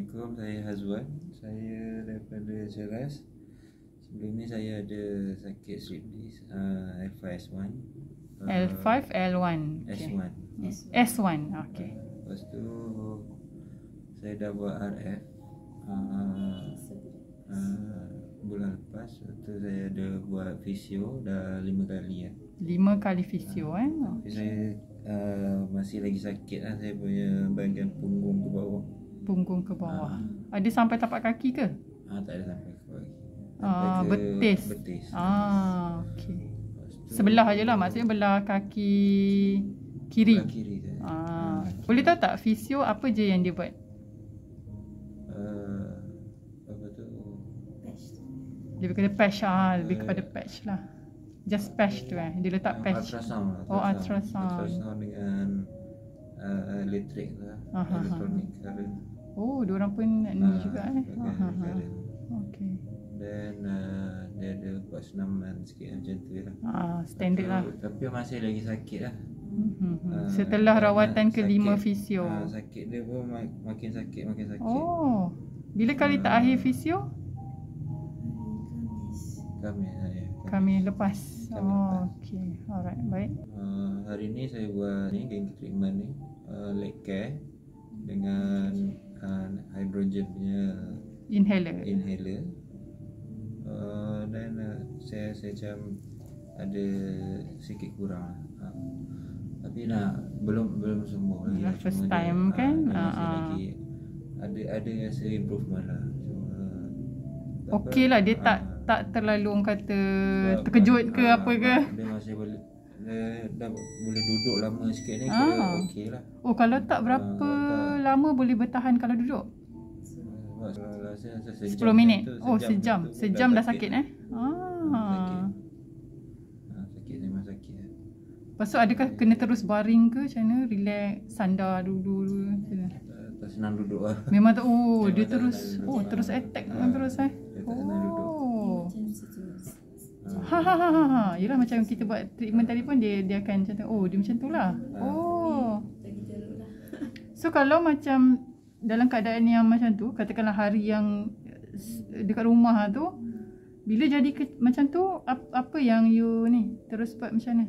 Assalamualaikum, saya Hazwan. Saya daripada Ceras. Sebelum ni saya ada sakit slip disc L5S1. L5L1. S1. S1. Okey. Lepas tu saya dah buat RF bulan lepas. Lepas tu saya ada buat fisio dah 5 kali 5 kali fisio Tapi saya masih lagi sakit lah. Saya punya bahagian punggung ke bawah. Punggung ke bawah. Ada sampai tapak kaki ke? Tak ada sampai ke kaki. Betis. Betis. Okey. Sebelah aje lah, maksudnya belah kaki kiri. Belah kiri je. Boleh tahu tak fisio apa je yang dia buat? Apa tu? Dia kena patch lebih kepada patch lah. Just patch tu dia letak patch. Ultrasound. Ultrasound dengan elektrik lah. Elektronik current. Diorang pun ni juga Okey. Dan dia ada buat senaman sikit macam tu lah. Standard lah. Tapi masih lagi sakit lah. Setelah rawatan ke-5 fisio. Sakit dia pun makin sakit. Bila kali tak akhir fisio? Kami lepas. Okey. Alright, baik. Hari ni saya buat game treatment ni, leg care dengan hydrogen punya inhaler. Dan saya macam ada sikit kurang tapi belum sembuh lagi. First time kan? Masih lagi ada rasa improvement lah. Okey lah, dia tak terlalu orang kata terkejut ke apa ke? Dia masih boleh, dah boleh duduk lama sikit ni. Okey lah. Kalau tak berapa lama boleh bertahan kalau duduk? 10 minit. Sejam dah sakit Sakit memang sakit. Lepas tu adakah kena terus baring ke macam mana? Relax, sandar dulu. Tak senang duduk lah. Memang tak. Dia terus terus attack terus tak senang duduk. Yelah macam kita buat treatment tadi pun dia akan macam tu. Dia macam tu lah. So kalau macam dalam keadaan yang macam tu, katakanlah hari yang dekat rumah tu, bila jadi macam tu, apa yang you ni terus buat macam mana?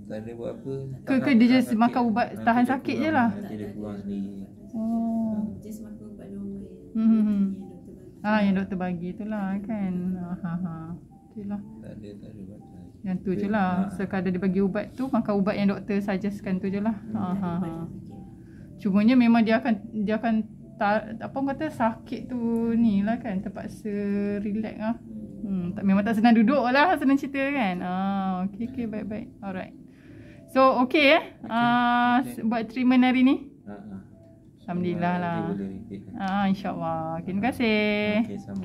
Tak ada buat apa. Ke dia just makan ubat tahan sakit je lah? Nanti dia kurang sendiri. Just makan ubat normal yang doktor bagi tu lah kan. Okay lah. Tak ada buat lagi. Yang tu je lah. Sekadar dia bagi ubat tu, makan ubat yang doktor suggestkan tu je lah. Cumanya memang dia akan apa orang kata sakit tu ni lah kan, terpaksa relax lah. Memang tak senang duduk lah, senang cerita kan. Okay, baik. Alright. So buat treatment hari ni? Alhamdulillah lah. InsyaAllah. Terima kasih. Okay, sama.